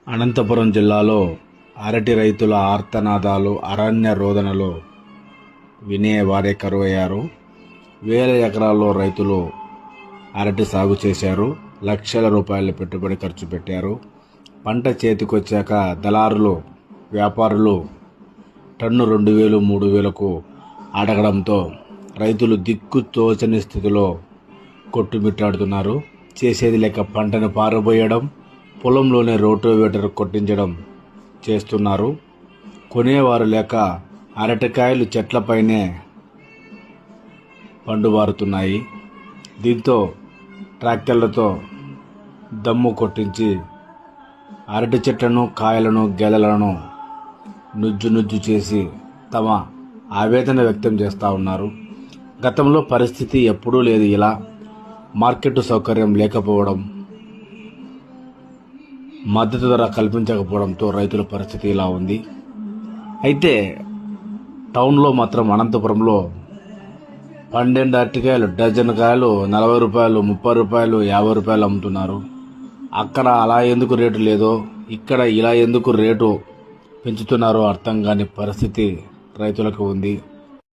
అనంతపురం జిల్లాలో అరటి రైతుల ఆర్తనాదాలు అరణ్య రోదనలు వినేవారే కరువయ్యారు. వేల ఎకరాల్లో రైతులు అరటి సాగు చేశారు. లక్షల రూపాయల పెట్టుబడి ఖర్చు పెట్టారు. పంట చేతికొచ్చాక దళారులు, వ్యాపారులు టన్ను 2000, 3000కు అడగడంతో రైతులు దిక్కు తోచని స్థితిలో కొట్టుమిట్టాడుతున్నారు. చేసేది లేక పంటను పారబోయడం, పొలంలోనే రోటోవేటర్ కొట్టించడం చేస్తున్నారు. కొనేవారు లేక అరటికాయలు చెట్లపైనే పండుబారుతున్నాయి. దీంతో ట్రాక్టర్లతో దమ్ము కొట్టించి అరటి చెట్లను, కాయలను, గెలలను నుజ్జు చేసి తమ ఆవేదన వ్యక్తం చేస్తూ ఉన్నారు. గతంలో పరిస్థితి ఎప్పుడూ లేదు ఇలా. మార్కెట్ సౌకర్యం లేకపోవడం, మద్దతు ధర కల్పించకపోవడంతో రైతుల పరిస్థితి ఇలా ఉంది. అయితే టౌన్లో మాత్రం అనంతపురంలో 12 అరటికాయలు, డజన్ కాయలు 40 రూపాయలు, 30 రూపాయలు, 50 రూపాయలు అమ్ముతున్నారు. అక్కడ అలా ఎందుకు రేటు లేదో ఇక్కడ ఇలా ఎందుకు రేటు పెంచుతున్నారో అర్థం కాని పరిస్థితి రైతులకు ఉంది.